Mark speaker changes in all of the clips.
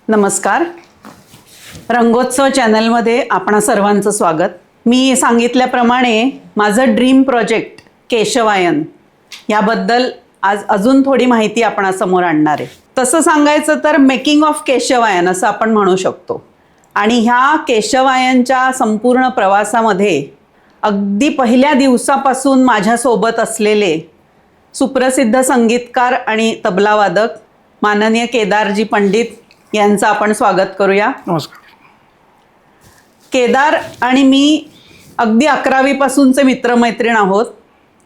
Speaker 1: नमस्कार. रंगोत्सव चॅनलमध्ये आपणा सर्वांचं स्वागत. मी सांगितल्याप्रमाणे माझं ड्रीम प्रोजेक्ट केशवायन याबद्दल आज अजून थोडी माहिती आपणासमोर आणणार आहे. तसं सांगायचं तर मेकिंग ऑफ केशवायन असं आपण म्हणू शकतो. आणि ह्या केशवायनच्या संपूर्ण प्रवासामध्ये अगदी पहिल्या दिवसापासून माझ्यासोबत असलेले सुप्रसिद्ध संगीतकार आणि तबलावादक माननीय केदारजी पंडित यांचं आपण स्वागत करूया.
Speaker 2: नमस्कार.
Speaker 1: केदार आणि मी अगदी 11वीपासूनचे मित्रमैत्रीण आहोत.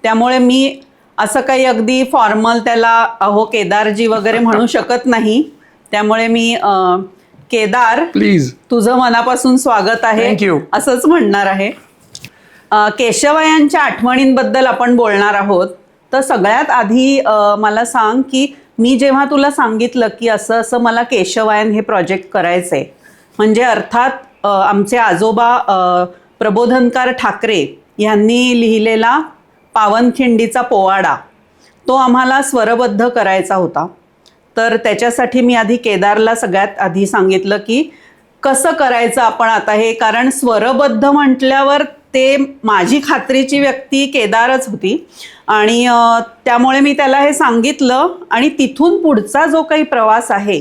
Speaker 1: त्यामुळे मी असं काही अगदी फॉर्मल त्याला अहो केदारजी वगैरे म्हणू शकत नाही. त्यामुळे मी केदार
Speaker 2: प्लीज
Speaker 1: तुझं मनापासून स्वागत आहे
Speaker 2: Thank you.
Speaker 1: असंच म्हणणार आहे. केशवायांच्या आठवणींबद्दल आपण बोलणार आहोत. तर सगळ्यात आधी मला सांग की मी जेव्हा तुला सांगितलं की असं असं मला केशवायन हे प्रोजेक्ट करायचं आहे, म्हणजे अर्थात आमचे आजोबा प्रबोधनकार ठाकरे यांनी लिहिलेला पावनखिंडीचा पोवाडा तो आम्हाला स्वरबद्ध करायचा होता. तर त्याच्यासाठी मी आधी केदारला सगळ्यात आधी सांगितलं की कसं करायचं आपण आता हे, कारण स्वरबद्ध म्हटल्यावर ते माझी खात्रीची व्यक्ती केदारच होती. आणि त्यामुळे मी त्याला हे सांगितलं. आणि तिथून पुढचा जो काही प्रवास आहे,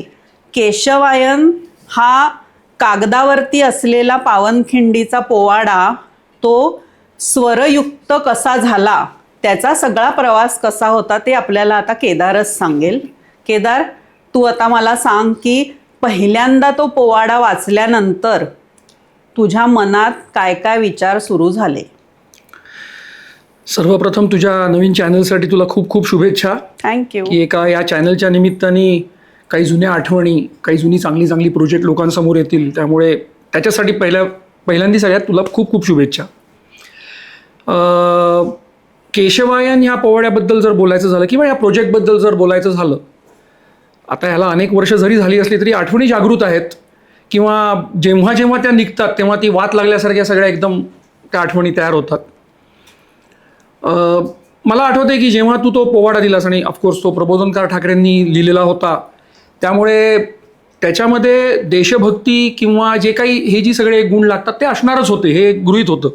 Speaker 1: केशवायन हा कागदावरती असलेला पावनखिंडीचा पोवाडा तो स्वरयुक्त कसा झाला, त्याचा सगळा प्रवास कसा होता ते आपल्याला आता केदारच सांगेल. केदार, तू आता मला सांग की पहिल्यांदा तो पोवाडा वाचल्यानंतर तुझ्या मनात काय काय विचार सुरू झाले?
Speaker 2: सर्वप्रथम तुझ्या नवीन चॅनलसाठी तुला खूप खूप शुभेच्छा.
Speaker 1: थँक्यू.
Speaker 2: की एका या चॅनलच्या निमित्ताने काही जुन्या आठवणी, काही जुनी चांगली चांगली प्रोजेक्ट लोकांसमोर येतील. त्यामुळे त्याच्यासाठी पहिल्यांदा सगळ्यात तुला खूप खूप शुभेच्छा. केशवायन ह्या पोवाड्याबद्दल जर बोलायचं झालं किंवा या प्रोजेक्टबद्दल जर बोलायचं झालं, आता ह्याला अनेक वर्ष जरी झाली असली तरी आठवणी जागृत आहेत. किंवा जेव्हा जेव्हा त्या निघतात तेव्हा ती वात लागल्यासारख्या सगळ्या एकदम त्या आठवणी तयार होतात. मला आठवते की जेव्हा तू तो पोवाडा दिलास, आणि ऑफकोर्स तो प्रबोधनकार ठाकरेंनी लिहिलेला होता, त्यामुळे त्याच्यामध्ये देशभक्ती किंवा जे काही हे जी सगळे गुण लागतात ते असणारच होते, हे गृहीत होतं.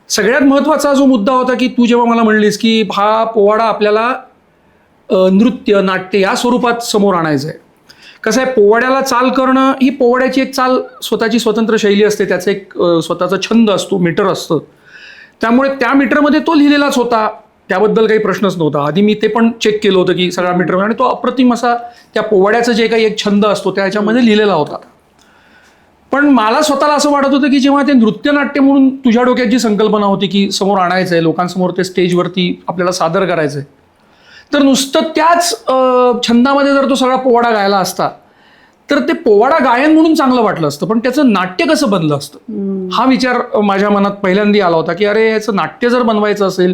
Speaker 2: सगळ्यात महत्त्वाचा जो मुद्दा होता की तू जेव्हा मला म्हणलीस की हा पोवाडा आपल्याला नृत्य नाट्य या स्वरूपात समोर आणायचं आहे. कसं आहे, पोवाड्याला चाल करणं ही पोवाड्याची एक चाल स्वतःची स्वतंत्र शैली असते, त्याचं एक स्वतःचा छंद असतो, मीटर असतं. त्यामुळे त्या मीटरमध्ये तो लिहिलेलाच होता, त्याबद्दल काही प्रश्नच नव्हता. आधी मी ते पण चेक केलं होतं की सगळा मीटर, आणि तो अप्रतिम असा त्या पोवाड्याचं जे काही एक छंद असतो त्याच्यामध्ये लिहिलेला होता. पण मला स्वतःला असं वाटत होतं की जेव्हा ते नृत्यनाट्य म्हणून तुझ्या डोक्यात जी संकल्पना होती की समोर आणायचं आहे, लोकांसमोर ते स्टेजवरती आपल्याला सादर करायचं आहे, तर नुसतं त्याच छंदामध्ये जर तो सगळा पोवाडा गायला असता तर ते पोवाडा गायन म्हणून चांगलं वाटलं असतं, पण त्याचं नाट्य कसं बनलं असतं हा विचार माझ्या मनात पहिल्यांदा आला होता. की अरे ह्याचं नाट्य जर बनवायचं असेल,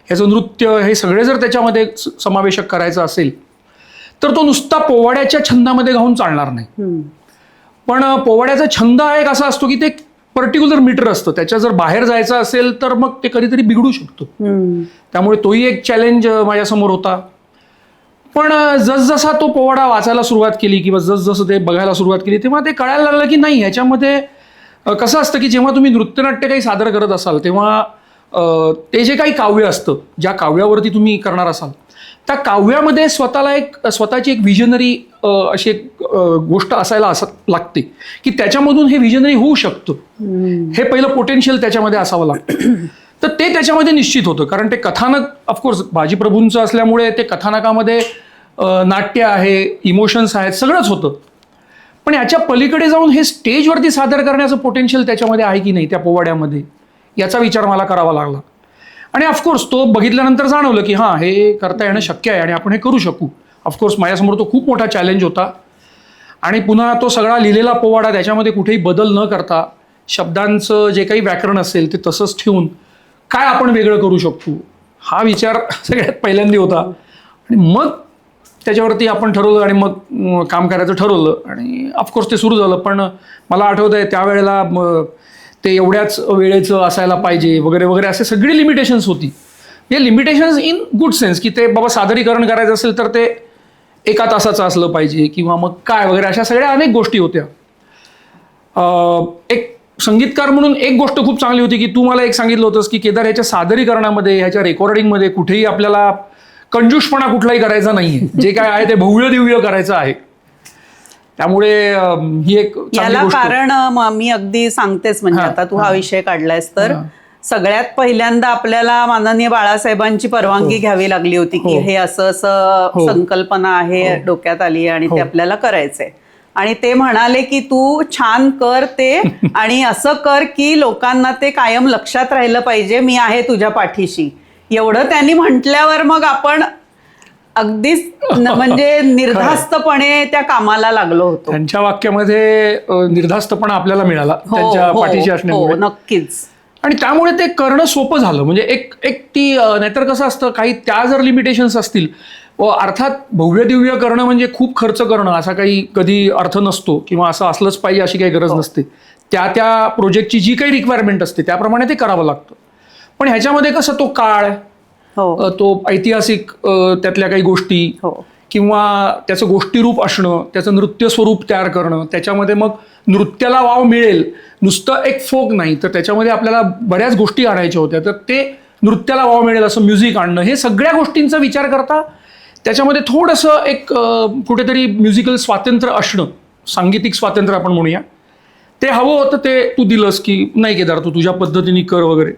Speaker 2: ह्याचं नृत्य हे सगळे जर त्याच्यामध्ये समावेशक करायचं असेल तर तो नुसता पोवाड्याच्या छंदामध्ये घालून चालणार नाही. पण पोवाड्याचा छंद हा एक असा असतो की ते पर्टिक्युलर मीटर असतं, त्याच्या जर बाहेर जायचं असेल तर मग ते कधीतरी बिघडू शकतो. त्यामुळे तोही एक चॅलेंज माझ्यासमोर होता. पण जसजसा तो पोवाडा वाचायला सुरुवात केली किंवा जसजसं ते बघायला सुरुवात केली तेव्हा ते कळायला लागलं की नाही, ह्याच्यामध्ये कसं असतं की जेव्हा तुम्ही नृत्यनाट्य काही सादर करत असाल तेव्हा ते जे काही काव्य असतं, ज्या काव्यावरती तुम्ही करणार असाल त्या काव्यामध्ये स्वतःची एक विजनरी अशी एक गोष्ट असायला लागते की त्याच्यामधून हे विजनरी होऊ शकतं. हे पहिलं पोटेन्शियल त्याच्यामध्ये असावं लागतं. तर ते त्याच्यामध्ये निश्चित होतं, कारण ते कथानक ऑफकोर्स बाजीप्रभूंचं असल्यामुळे ते कथानकामध्ये नाट्य आहे, इमोशन्स आहेत, सगळंच होतं. पण याच्या पलीकडे जाऊन हे स्टेजवरती सादर करण्याचं पोटेन्शियल त्याच्यामध्ये आहे की नाही त्या पोवाड्यामध्ये, याचा विचार मला करावा लागला. आणि ऑफकोर्स तो बघितल्यानंतर जाणवलं की हां, हे करता येणं शक्य आहे आणि आपण हे करू शकू. ऑफकोर्स माझ्यासमोर तो खूप मोठा चॅलेंज होता. आणि पुन्हा तो सगळा लिहिलेला पोवाडा त्याच्यामध्ये कुठेही बदल न करता शब्दांचं जे काही व्याकरण असेल ते तसंच ठेवून काय आपण वेगळं करू शकतो हा विचार सगळ्यात पहिल्यांदा होता. आणि मग त्याच्यावरती आपण ठरवलं आणि मग काम करायचं ठरवलं आणि ऑफकोर्स ते सुरू झालं. पण मला आठवतं आहे त्यावेळेला ते एवढ्याच वेळेचं असायला पाहिजे वगैरे वगैरे असे सगळी लिमिटेशन्स होती. हे लिमिटेशन्स इन गुड सेन्स की ते बाबा सादरीकरण करायचं असेल तर ते 1 तासाचं असलं पाहिजे किंवा मग काय वगैरे अशा सगळ्या अनेक गोष्टी होत्या. एक संगीतकार म्हणून एक गोष्ट खूप चांगली होती की तू मला एक सांगितलं होतंस की केदार ह्याच्या सादरीकरणामध्ये, ह्याच्या रेकॉर्डिंगमध्ये कुठेही आपल्याला कंजूषपणा कुठलाही करायचा नाहीये. जे काय आहे ते भव्य दिव्य करायचं आहे. त्यामुळे ही एक
Speaker 1: याला कारण मी अगदी सांगतेच. म्हणजे आता तू हा विषय काढलायस तर सगळ्यात पहिल्यांदा आपल्याला माननीय बाळासाहेबांची परवानगी घ्यावी लागली होती की हे असं असं संकल्पना आहे डोक्यात आली आणि ते आपल्याला करायचंय. आणि ते म्हणाले की तू छान कर ते आणि असं कर की लोकांना ते कायम लक्षात राहिलं पाहिजे, मी आहे तुझ्या पाठीशी. एवढं त्यांनी म्हटल्यावर मग आपण अगदीच म्हणजे निर्धास्तपणे त्या कामाला लागलो होतो.
Speaker 2: त्यांच्या वाक्यामध्ये निर्धास्तपणा आपल्याला मिळाला त्यांच्या पाठीशी असण्यामुळे.
Speaker 1: नक्कीच.
Speaker 2: आणि त्यामुळे ते करणं सोपं झालं. म्हणजे एक ती नाहीतर कसं असतं, काही त्या जर लिमिटेशन्स असतील, अर्थात भव्य दिव्य करणं म्हणजे खूप खर्च करणं असा काही कधी अर्थ नसतो किंवा असं असलंच पाहिजे अशी काही गरज नसते. त्या प्रोजेक्टची जी काही रिक्वायरमेंट असते त्याप्रमाणे ते करावं लागतं. पण ह्याच्यामध्ये कसं तो काळ, तो ऐतिहासिक त्यातल्या काही गोष्टी किंवा त्याचं गोष्टीरूप असणं, त्याचं नृत्य स्वरूप तयार करणं, त्याच्यामध्ये मग नृत्याला वाव मिळेल, नुसतं एक फोक नाही तर त्याच्यामध्ये आपल्याला बऱ्याच गोष्टी आणायच्या होत्या, तर ते नृत्याला वाव मिळेल असं म्युझिक आणणं, हे सगळ्या गोष्टींचा विचार करता त्याच्यामध्ये थोडंसं एक कुठेतरी म्युझिकल स्वातंत्र्य असणं, सांगीतिक स्वातंत्र्य आपण म्हणूया, ते हवं होतं. ते तू दिलंस की नाही केदार तू तुझ्या पद्धतीने कर वगैरे.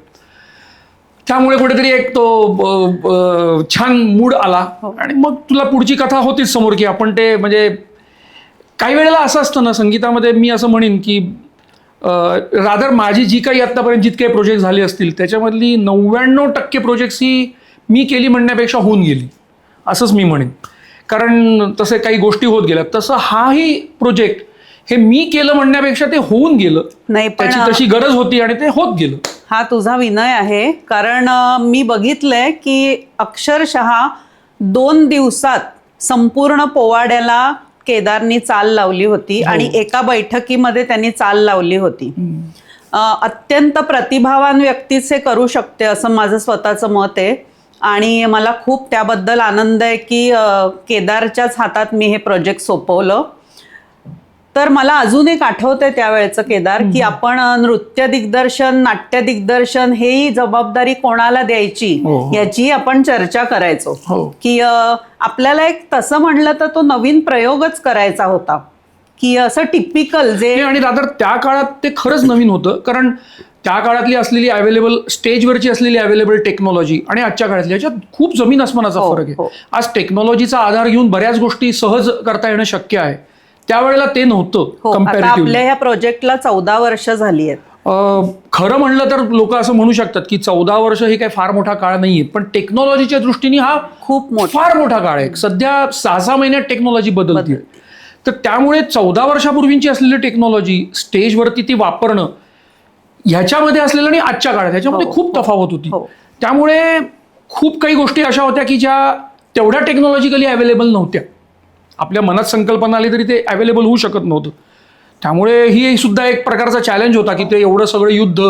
Speaker 2: त्यामुळे कुठेतरी एक तो छान मूड आला आणि मग तुला पुढची कथा होतीच समोर की आपण ते म्हणजे काही वेळेला असं असतं ना संगीतामध्ये, मी असं म्हणेन की रादर माझी जी काही आत्तापर्यंत जितके प्रोजेक्ट झाले असतील त्याच्यामधली 99% प्रोजेक्ट्स ही मी केली म्हणण्यापेक्षा होऊन गेली असंच मी म्हणेन. कारण तसे काही गोष्टी होत गेल्या. तसं हाही प्रोजेक्ट हे मी केलं म्हणण्यापेक्षा ते होऊन गेलं.
Speaker 1: नाही,
Speaker 2: त्याची तशी गरज होती आणि ते होत गेलं.
Speaker 1: हा तुझा विनय आहे. कारण मी बघितलंय की अक्षरशः 2 दिवसात संपूर्ण पोवाड्याला केदारनी चाल लावली होती आणि एका बैठकीमध्ये त्यांनी चाल लावली होती. अत्यंत प्रतिभावान व्यक्तीच हे करू शकते असं माझं स्वतःचं मत आहे. आणि मला खूप त्याबद्दल आनंद आहे की केदारच्याच हातात मी हे प्रोजेक्ट सोपवलं. तर मला अजून एक आठवतंय त्यावेळेचं केदार की आपण नृत्य दिग्दर्शन, नाट्य दिग्दर्शन ही जबाबदारी कोणाला द्यायची याची आपण चर्चा करायचो की आपल्याला एक तसं म्हणलं तर तो नवीन प्रयोगच करायचा होता की असं टिपिकल जे.
Speaker 2: आणि रादर त्या काळात ते खरंच नवीन होतं. कारण त्या काळातली असलेली अवेलेबल स्टेजवरची असलेली अवेलेबल टेक्नॉलॉजी आणि आजच्या काळातली याच्यात खूप जमीन आसमानाचा फरक आहे. आज टेक्नॉलॉजीचा आधार घेऊन बऱ्याच गोष्टी सहज करता येणं शक्य आहे. त्यावेळेला ते नव्हतं.
Speaker 1: आपल्या ह्या प्रोजेक्टला 14 वर्ष झाली आहेत.
Speaker 2: खरं म्हणलं तर लोक असं म्हणू शकतात की 14 वर्ष ही काही फार मोठा काळ नाहीये, पण टेक्नॉलॉजीच्या दृष्टीने हा खूप फार मोठा काळ आहे. सध्या 6-6 महिन्यात टेक्नॉलॉजी बदलते. तर त्यामुळे 14 वर्षापूर्वीची असलेली टेक्नॉलॉजी स्टेजवरती ती वापरणं ह्याच्यामध्ये असलेलं आणि आजच्या काळात ह्याच्यामध्ये खूप तफावत होती. त्यामुळे खूप काही गोष्टी अशा होत्या की ज्या तेवढ्या टेक्नॉलॉजिकली अवेलेबल नव्हत्या. आपल्या मनात संकल्पना आली तरी ते अवेलेबल होऊ शकत नव्हतं. त्यामुळे ही सुद्धा एक प्रकारचा चॅलेंज होता की ते एवढं सगळं युद्ध,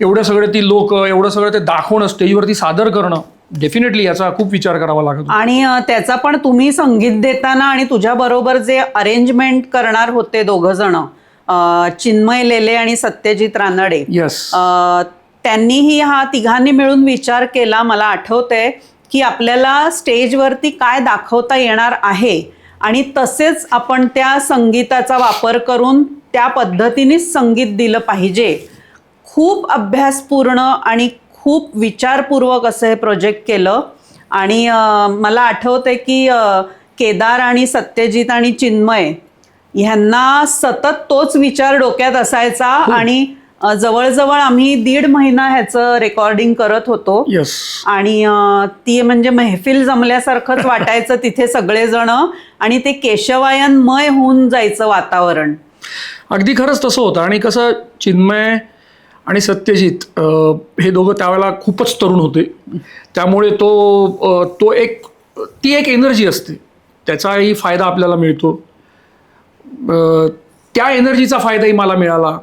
Speaker 2: एवढं सगळं ती लोक, एवढं सगळं ते दाखवणं, स्टेजवरती सादर करणं, डेफिनेटली याचा खूप विचार करावा लागत.
Speaker 1: आणि त्याचा पण तुम्ही संगीत देताना आणि तुझ्या बरोबर जे अरेंजमेंट करणार होते 2 जण, चिन्मय लेले आणि सत्यजित रानडे, त्यांनीही हा तिघांनी मिळून विचार केला. मला आठवतंय की आपल्याला स्टेजवरती काय दाखवता येणार आहे आणि तसेच आपण त्या संगीताचा वापर करून त्या पद्धतीनेच संगीत दिलं पाहिजे. खूप अभ्यासपूर्ण आणि खूप विचारपूर्वक असं हे प्रोजेक्ट केलं. आणि मला आठवतंय की केदार आणि सत्यजित आणि चिन्मय ह्यांना सतत तोच विचार डोक्यात असायचा. आणि जवळजवळ आम्ही 1.5 महिना ह्याचं रेकॉर्डिंग करत होतो. आणि ती म्हणजे महफिल जमल्यासारखंच वाटायचं तिथे सगळेजण, आणि ते केशवायनमय होऊन जायचं वातावरण.
Speaker 2: अगदी खरंच तसं होतं. आणि कसं चिन्मय आणि सत्यजित हे दोघं त्यावेळेला खूपच तरुण होते. त्यामुळे ती एक एनर्जी असते, त्याचाही फायदा आपल्याला मिळतो. त्या एनर्जीचा फायदाही मला मिळाला.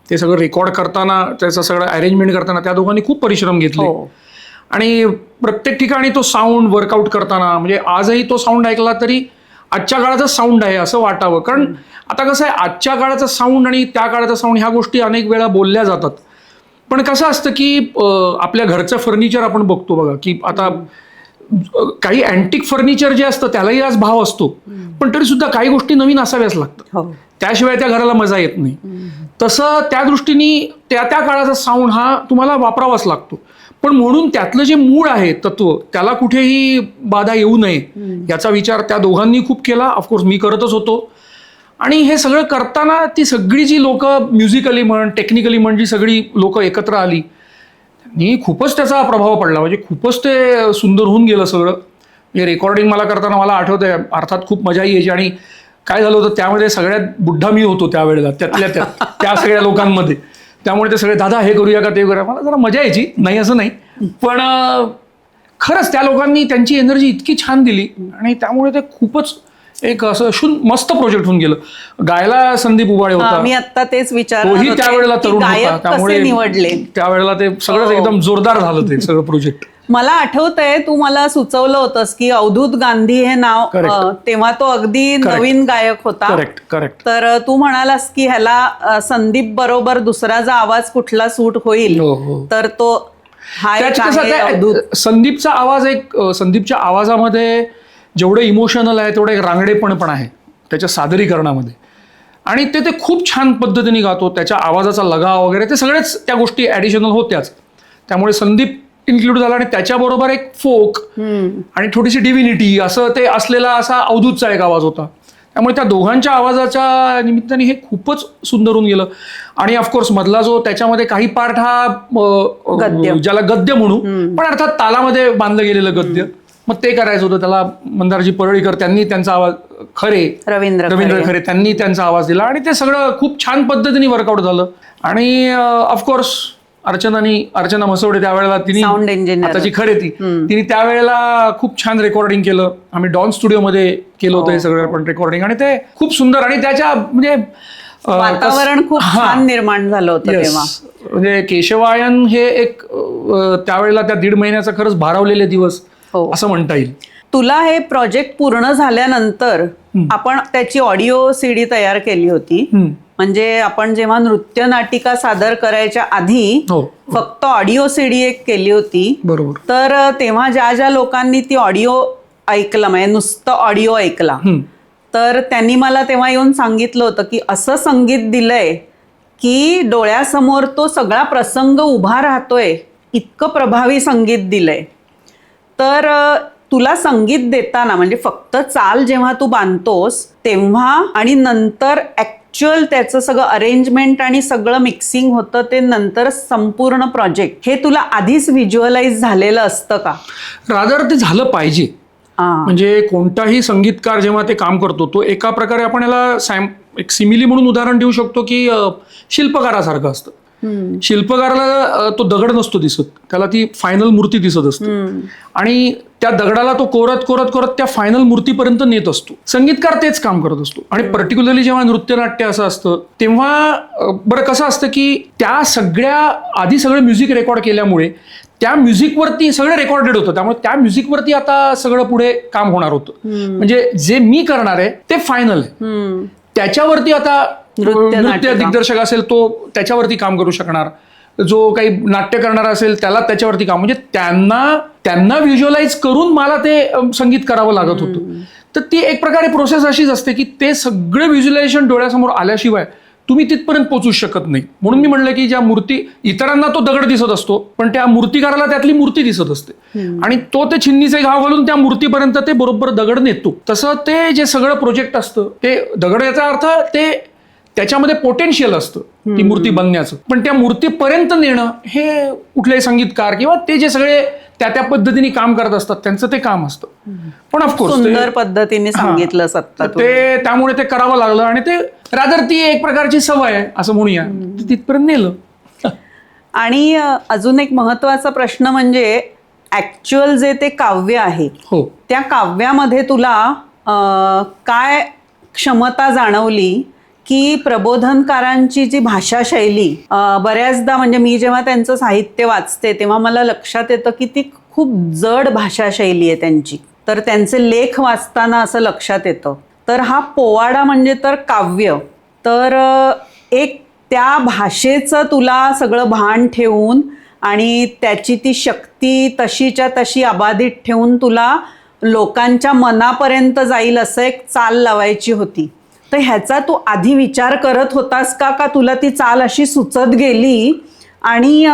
Speaker 2: ते सगळं रेकॉर्ड करताना, त्याचं सगळं अरेंजमेंट करताना त्या दोघांनी खूप परिश्रम घेतले. आणि प्रत्येक ठिकाणी तो साऊंड वर्कआउट करताना, म्हणजे आजही तो साऊंड ऐकला तरी आजच्या काळाचा साऊंड आहे असं वाटावं. कारण आता कसं आहे, आजच्या काळाचा साऊंड आणि त्या काळाचा साऊंड ह्या गोष्टी अनेक वेळा बोलल्या जातात. पण कसं असतं की आपल्या घरचं फर्निचर आपण बघतो बघा, की आता काही अँटिक फर्निचर जे असतं त्यालाही आज भाव असतो, पण तरी सुद्धा काही गोष्टी नवीन असाव्याच लागतात, त्याशिवाय त्या घराला मजा येत नाही. तसं त्या दृष्टीने त्या त्या काळाचा साऊंड हा तुम्हाला वापरावाच लागतो. पण म्हणून त्यातलं जे मूळ आहे तत्व, त्याला कुठेही बाधा येऊ नये याचा विचार त्या दोघांनी खूप केला. ऑफकोर्स मी करतच होतो. आणि हे सगळं करताना ती सगळी जी लोक म्युझिकली म्हण, टेक्निकली म्हण, जी सगळी लोक एकत्र आली, त्यांनी खूपच त्याचा प्रभाव पडला. म्हणजे खूपच ते सुंदर होऊन गेलं सगळं. म्हणजे रेकॉर्डिंग मला करताना मला आठवतंय, अर्थात खूप मजा यायची. आणि काय झालं होतं त्यामध्ये सगळ्यात बुड्ढा मी होतो त्यावेळेला, त्यातल्या त्या सगळ्या लोकांमध्ये. त्यामुळे ते सगळे दादा हे करूया का ते करूया, मला जरा मजा यायची, नाही असं नाही. पण खरंच त्या लोकांनी त्यांची एनर्जी इतकी छान दिली आणि त्यामुळे ते खूपच एक असं मस्त प्रोजेक्ट होऊन गेलं. गायला संदीप उबाळे होता,
Speaker 1: मी आता तेच विचारत
Speaker 2: तोही
Speaker 1: होते
Speaker 2: त्यावेळेला
Speaker 1: की
Speaker 2: तरुण होता,
Speaker 1: गायक कसे
Speaker 2: त्यामुळे
Speaker 1: निवडले.
Speaker 2: त्यावेळेला ते सगळंच एकदम जोरदार झालं ते सगळं प्रोजेक्ट.
Speaker 1: मला आठवतंय तू मला सुचवलं होतंस की अवधूत गांधी हे नाव, तेव्हा तो अगदी नवीन गायक होता.
Speaker 2: करेक्ट.
Speaker 1: तर तू म्हणालास की ह्याला संदीप बरोबर दुसरा जो आवाज कुठला सूट होईल, तर तो हा एक आहे अवधूत.
Speaker 2: संदीपचा आवाज संदीपच्या आवाजामध्ये जेवढं इमोशनल आहे तेवढं एक रांगडेपण पण आहे त्याच्या सादरीकरणामध्ये. आणि ते खूप छान पद्धतीने गातो. त्याच्या आवाजाचा लगाव वगैरे ते सगळेच त्या गोष्टी ऍडिशनल होत्याच. त्यामुळे संदीप इन्क्लूड झाला आणि त्याच्याबरोबर एक फोक आणि थोडीशी डिव्हिनिटी असं ते असलेला असा अवधूतचा एक आवाज होता. त्यामुळे त्या दोघांच्या आवाजाच्या निमित्ताने हे खूपच सुंदर होऊन गेलं. आणि ऑफकोर्स मधला जो त्याच्यामध्ये काही पार्ट हा ज्याला गद्य म्हणू, पण अर्थात तालामध्ये बांधलं गेलेलं गद्य, मग ते करायचं होतं. त्याला मंदारजी परळीकर त्यांनी त्यांचा आवाज, रवींद्र खरे त्यांनी त्यांचा आवाज दिला आणि ते सगळं खूप छान पद्धतीने वर्कआउट झालं. आणि ऑफकोर्स अर्चना मसवडे त्यावेळेला
Speaker 1: साऊंड इंजिनियर,
Speaker 2: आताची खरे तिने त्यावेळेला खूप छान रेकॉर्डिंग केलं. आम्ही डॉन स्टुडिओमध्ये केलं होतं हे सगळं पण रेकॉर्डिंग, आणि ते खूप सुंदर. आणि त्याच्या म्हणजे
Speaker 1: वातावरण खूप छान निर्माण झालं होतं तेव्हा.
Speaker 2: म्हणजे केशवायन हे एक त्यावेळेला त्या 1.5 महिन्याचा खरंच भारावलेले दिवस असं म्हणता येईल.
Speaker 1: तुला हे प्रोजेक्ट पूर्ण झाल्यानंतर आपण त्याची ऑडिओ सीडी तयार केली होती. म्हणजे आपण जेव्हा नृत्य नाटिका सादर करायच्या आधी फक्त ऑडिओ सीडी एक केली होती.
Speaker 2: बरोबर.
Speaker 1: तर तेव्हा ज्या लोकांनी ती ऑडिओ ऐकला, म्हणजे नुसतं ऑडिओ ऐकला, तर त्यांनी मला तेव्हा येऊन सांगितलं होतं की असं संगीत दिलंय की डोळ्यासमोर तो सगळा प्रसंग उभा राहतोय, इतकं प्रभावी संगीत दिलंय. तर तुला संगीत देताना म्हणजे फक्त चाल जेव्हा तू बांधतोस तेव्हा आणि नंतर ऍक्च्युअल त्याचं सगळं अरेंजमेंट आणि सगळं मिक्सिंग होतं, ते नंतर संपूर्ण प्रोजेक्ट हे तुला आधीच व्हिज्युअलाइज झालेलं असतं का?
Speaker 2: रादर ते झालं पाहिजे. म्हणजे कोणताही संगीतकार जेव्हा ते काम करतो, तो एका प्रकारे आपण याला एक सिमिली म्हणून उदाहरण देऊ शकतो की शिल्पकारासारखं असतं. शिल्पकाराला तो दगड नसतो दिसत, त्याला ती फायनल मूर्ती दिसत असते आणि त्या दगडाला तो कोरत कोरत कोरत त्या फायनल मूर्तीपर्यंत नेत असतो. संगीतकार तेच काम करत असतो. आणि पर्टिक्युलरली जेव्हा नृत्यनाट्य असं असतं तेव्हा बरं कसं असतं की त्या सगळ्या आधी सगळं म्युझिक रेकॉर्ड केल्यामुळे त्या म्युझिकवरती सगळं रेकॉर्डेड होतं. त्यामुळे त्या म्युझिकवरती आता सगळं पुढे काम होणार होतं. म्हणजे जे मी करणार आहे ते फायनल आहे, त्याच्यावरती आता नृत्य दिग्दर्शक असेल तो त्याच्यावरती काम करू शकणार, जो काही नाट्य करणार असेल त्याला त्याच्यावरती काम, म्हणजे त्यांना व्हिज्युअलाइज करून मला ते संगीत करावं लागत होतं. तर ती एक प्रकारे प्रोसेस अशीच असते की ते सगळं व्हिज्युअलायझेशन डोळ्यासमोर आल्याशिवाय तुम्ही तिथपर्यंत पोहोचू शकत नाही. म्हणून मी म्हणलं की ज्या मूर्ती, इतरांना तो दगड दिसत असतो पण त्या मूर्तिकाराला त्यातली मूर्ती दिसत असते आणि तो ते छिन्नीचे घाव घालून त्या मूर्तीपर्यंत ते बरोबर दगड नेतो. तसं ते जे सगळं प्रोजेक्ट असतं ते दगड, याचा अर्थ ते त्याच्यामध्ये पोटेन्शियल असतं ती मूर्ती बनण्याचं, पण त्या मूर्तीपर्यंत नेणं हे कुठलेही संगीतकार किंवा ते जे सगळे त्या पद्धतीने काम करत असतात त्यांचं ते काम असतं. पण ऑफकोर्स
Speaker 1: सुंदर पद्धतीने सांगितलं सत्ता
Speaker 2: ते, त्यामुळे ते करावं लागलं आणि ते रादर ती एक प्रकारची सवय आहे असं म्हणूया, तिथपर्यंत नेलं.
Speaker 1: आणि अजून एक महत्वाचा प्रश्न म्हणजे ऍक्च्युअल जे ते काव्य आहे, त्या काव्यामध्ये तुला काय क्षमता जाणवली की प्रबोधनकारांची जी भाषाशैली बऱ्याचदा, म्हणजे मी जेव्हा त्यांचं साहित्य वाचते तेव्हा मला लक्षात येतं की ती खूप जड भाषाशैली आहे त्यांची. तर त्यांचे लेख वाचताना असं लक्षात येतं. तर हा पोवाडा म्हणजे तर काव्य. तर एक त्या भाषेचं तुला सगळं भान ठेवून आणि त्याची ती शक्ती तशीच्या तशी अबाधित ठेवून तुला लोकांच्या मनापर्यंत जाईल असं एक चाल लावायची होती. तर ह्याचा तू आधी विचार करत होतास का तुला ती चाल अशी सुचत गेली? आणि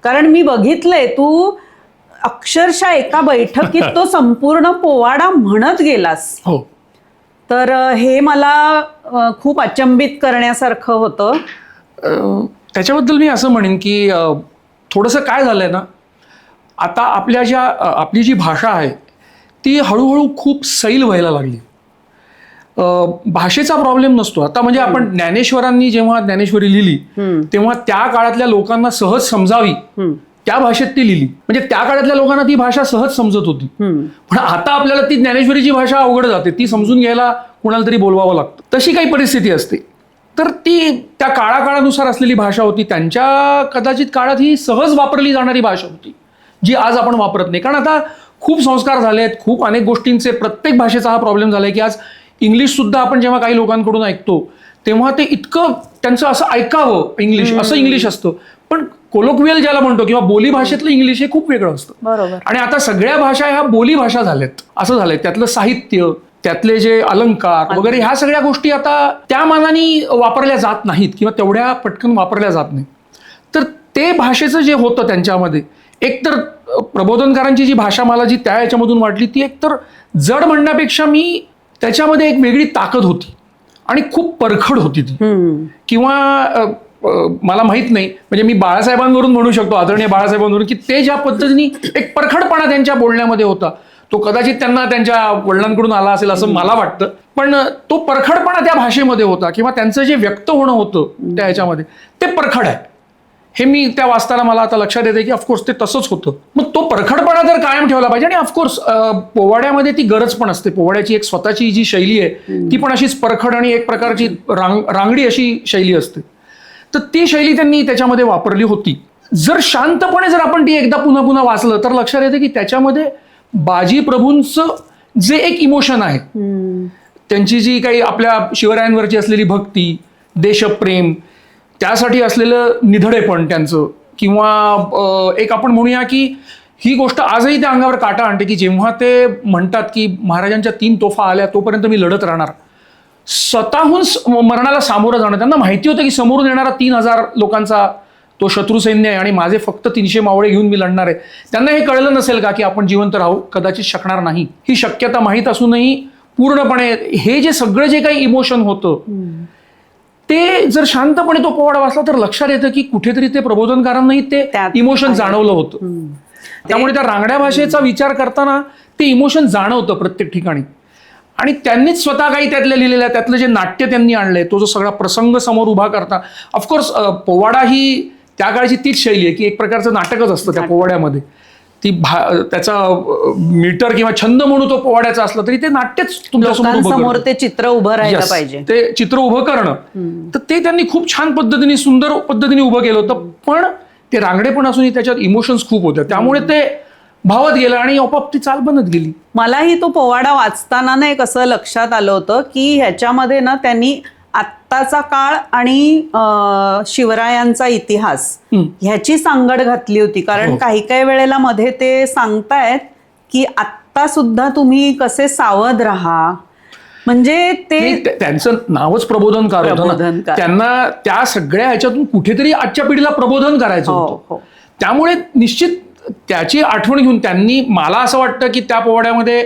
Speaker 1: कारण मी बघितलंय तू अक्षरशः एका बैठकीत तो संपूर्ण पोवाडा म्हणत गेलास.
Speaker 2: हो.
Speaker 1: तर हे मला खूप अचंबित करण्यासारखं होतं.
Speaker 2: त्याच्याबद्दल मी असं म्हणेन की थोडंसं काय झालंय ना, आता आपली जी भाषा आहे ती हळूहळू खूप सैल व्हायला लागली. भाषेचा प्रॉब्लेम नसतो आता. म्हणजे आपण ज्ञानेश्वरांनी जेव्हा ज्ञानेश्वरी लिहिली तेव्हा त्या काळातल्या लोकांना सहज समजावी त्या भाषेत ती लिहिली. म्हणजे त्या काळातल्या लोकांना ती भाषा सहज समजत होती. पण आता आपल्याला ती ज्ञानेश्वरीची भाषा अवघड जाते, ती समजून घ्यायला कुणाला तरी बोलवावं लागतं. तशी काही परिस्थिती असते. तर ती त्या काळाकाळानुसार असलेली भाषा होती. त्यांच्या कदाचित काळात ही सहज वापरली जाणारी भाषा होती जी आज आपण वापरत नाही. कारण आता खूप संस्कार झाले आहेत, खूप अनेक गोष्टींचे, प्रत्येक भाषेचा हा प्रॉब्लेम झालाय की आज इंग्लिश सुद्धा आपण जेव्हा काही लोकांकडून ऐकतो तेव्हा ते इतकं त्यांचं असं ऐकावं इंग्लिश, असं इंग्लिश असतं. पण कोलोक्वियल ज्याला म्हणतो किंवा बोली भाषेतलं इंग्लिश हे खूप वेगळं असतं.
Speaker 1: बरोबर.
Speaker 2: आणि आता सगळ्या भाषा ह्या बोली भाषा झाल्यात. असं झालंय. त्यातलं साहित्य, त्यातले जे अलंकार वगैरे ह्या सगळ्या गोष्टी आता त्या मानाने वापरल्या जात नाहीत किंवा तेवढ्या पटकन वापरल्या जात नाहीत. तर ते भाषेचं जे होतं त्यांच्यामध्ये, एकतर प्रबोधनकारांची जी भाषा मला जी त्या याच्यामधून वाटली ती एकतर जड म्हणण्यापेक्षा मी त्याच्यामध्ये एक वेगळी ताकद होती आणि खूप परखड होती ती. किंवा मला माहित नाही, म्हणजे मी बाळासाहेबांवरून म्हणू शकतो, आदरणीय बाळासाहेबांवरून, की ते ज्या पद्धतीने एक परखडपणा त्यांच्या बोलण्यामध्ये होता तो कदाचित त्यांना त्यांच्या वडिलांकडून आला असेल असं मला वाटतं. पण तो परखडपणा त्या भाषेमध्ये होता किंवा त्यांचं जे व्यक्त होणं होतं त्या ह्याच्यामध्ये ते परखड आहे. हे मी त्या वाचताना मला आता लक्षात येते की ऑफकोर्स ते तसंच होतं. मग तो परखडपणा तर कायम ठेवला पाहिजे. आणि ऑफकोर्स पोवाड्यामध्ये ती गरज पण असते. पोवाड्याची एक स्वतःची जी शैली आहे ती पण अशीच परखड आणि एक प्रकारची रांगडी अशी शैली असते. तर ती शैली त्यांनी त्याच्यामध्ये वापरली होती. जर शांतपणे जर आपण ती एकदा पुन्हा पुन्हा वाचलं तर लक्षात येतं की त्याच्यामध्ये बाजी प्रभूंचं जे एक इमोशन आहे, त्यांची जी काही आपल्या शिवरायांवरची असलेली भक्ती, देशप्रेम, त्यासाठी असलेलं निधडेपण त्यांचं, किंवा एक आपण म्हणूया की ही गोष्ट आजही त्या अंगावर काटा आणते की जेव्हा ते म्हणतात की महाराजांच्या 3 तोफा आल्या तोपर्यंत मी लढत राहणार, स्वतःहून मरणाला सामोरं जाणं. त्यांना माहिती होतं की समोरून येणारा 3000 लोकांचा तो शत्रू सैन्य आहे आणि माझे फक्त 300 मावळे घेऊन मी लढणार आहे. त्यांना हे कळलं नसेल का की आपण जिवंत राहू कदाचित शकणार नाही, ही शक्यता माहीत असूनही पूर्णपणे हे जे सगळं जे काही इमोशन होतं ते जर शांतपणे तो पोवाडा वाचला तर लक्षात येतं की कुठेतरी ते प्रबोधनकारांनाही ते इमोशन जाणवलं होतं. त्यामुळे त्या रांगड्या भाषेचा विचार करताना ते इमोशन जाणवतं प्रत्येक ठिकाणी. आणि त्यांनीच स्वतः काही त्यातल्या लिहिलेल्या, त्यातलं जे नाट्य त्यांनी आणलंय, तो जो सगळा प्रसंग समोर उभा करता, ऑफकोर्स पोवाडा ही त्या काळची तीच शैली आहे की एक प्रकारचं नाटकच असतं त्या पोवाड्यामध्ये. त्याचा मीटर किंवा छंद म्हणून तो पोवाड्याचा असला तरी ते नाट्यच
Speaker 1: तुमच्यासमोर ते चित्र उभं राहायला पाहिजे,
Speaker 2: ते चित्र उभं करणं. तर ते त्यांनी खूप छान पद्धतीने, सुंदर पद्धतीने उभं केलं होतं. पण ते रांगडेपण असूनही त्याच्यात इमोशन्स खूप होते, त्यामुळे ते भावत गेलं आणि आपोआप ती चाल बनत गेली.
Speaker 1: मलाही तो पोवाडा वाचताना ना एक असं लक्षात आलं होतं की ह्याच्यामध्ये ना त्यांनी आत्ताचा काळ आणि शिवरायांचा इतिहास ह्याची सांगड घातली होती. कारण काही काही वेळेला मध्ये ते सांगतायत की आत्ता सुद्धा तुम्ही कसे सावध राहा. म्हणजे ते
Speaker 2: त्यांचं नावच प्रबोधनकार होतं ना, त्यांना त्या सगळ्या ह्याच्यातून कुठेतरी आजच्या पिढीला प्रबोधन करायचं होतं. त्यामुळे निश्चित त्याची आठवण घेऊन त्यांनी, मला असं वाटतं की त्या पोवाड्यामध्ये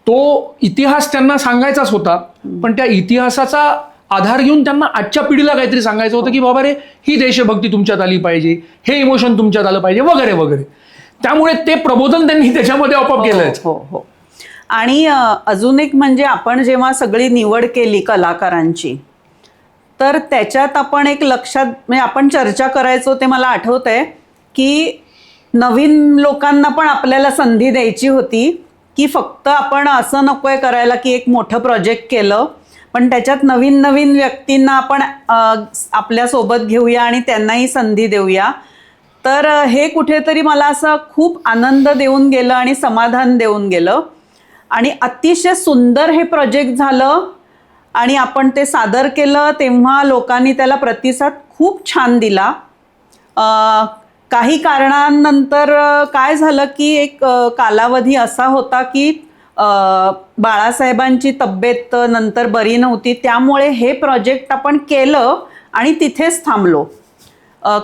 Speaker 2: तो इतिहास त्यांना सांगायचाच होता, पण त्या इतिहासाचा आधार घेऊन त्यांना आजच्या पिढीला काहीतरी सांगायचं होतं की बाबा रे, ही देशभक्ती तुमच्यात आली पाहिजे, हे इमोशन तुमच्यात आलं पाहिजे वगैरे वगैरे. त्यामुळे ते प्रबोधन त्यांनी त्याच्यामध्ये आपोआप केलंय.
Speaker 1: हो. आणि अजून एक म्हणजे आपण जेव्हा सगळी निवड केली कलाकारांची, तर त्याच्यात आपण एक लक्षात, म्हणजे आपण चर्चा करायचो ते मला आठवतंय की नवीन लोकांना पण आपल्याला संधी द्यायची होती की फक्त आपण असं नकोय करायला की एक मोठं प्रोजेक्ट केलं, पण त्याच्यात नवीन नवीन व्यक्तींना आपण आपल्यासोबत घेऊया आणि त्यांनाही संधी देऊया. तर हे कुठेतरी मला असं खूप आनंद देऊन गेलं आणि समाधान देऊन गेलं. आणि अतिशय सुंदर हे प्रोजेक्ट झालं आणि आपण ते सादर केलं तेव्हा लोकांनी त्याला प्रतिसाद खूप छान दिला. काही कारणांनंतर काय झालं की एक कालावधी असा होता की बाळासाहेबांची तब्येत नंतर बरी नव्हती, त्यामुळे हे प्रोजेक्ट आपण केलं आणि तिथेच थांबलो.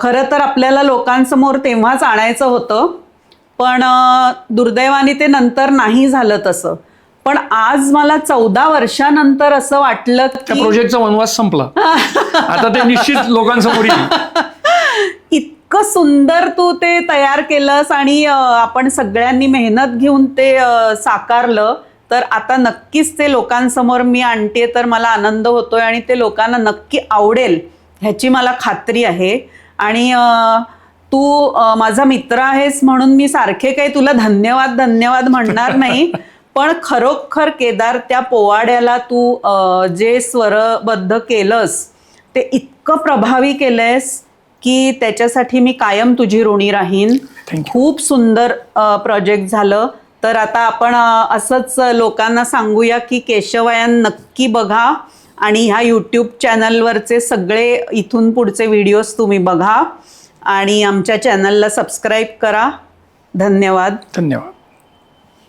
Speaker 1: खरं तर आपल्याला लोकांसमोर तेव्हाच आणायचं होतं, पण दुर्दैवाने ते नंतर नाही झालं तसं. पण आज मला 14 वर्षानंतर असं वाटलं
Speaker 2: त्या
Speaker 1: की
Speaker 2: प्रोजेक्टचा वनवास संपला. आता ते निश्चित लोकांसमोर येईल.
Speaker 1: इतकं सुंदर तू ते तयार केलंस आणि आपण सगळ्यांनी मेहनत घेऊन ते साकारलं, तर आता नक्कीच ते लोकांसमोर मी आणते, तर मला आनंद होतोय आणि ते लोकांना नक्की आवडेल ह्याची मला खात्री आहे. आणि तू माझा मित्र आहेस म्हणून मी सारखे काही तुला धन्यवाद धन्यवाद म्हणणार नाही, पण खरोखर केदार त्या पोवाड्याला तू जे स्वरबद्ध केलंस ते इतकं प्रभावी केलंयस की त्याच्यासाठी मी कायम तुझी ऋणी राहीन. खूप सुंदर प्रोजेक्ट झालं. तर आता आपण असंच लोकांना सांगूया की केशवयन नक्की बघा आणि ह्या यूट्यूब चॅनलवरचे सगळे इथून पुढचे व्हिडिओज तुम्ही बघा आणि आमच्या चॅनलला सबस्क्राईब करा. धन्यवाद.
Speaker 2: धन्यवाद.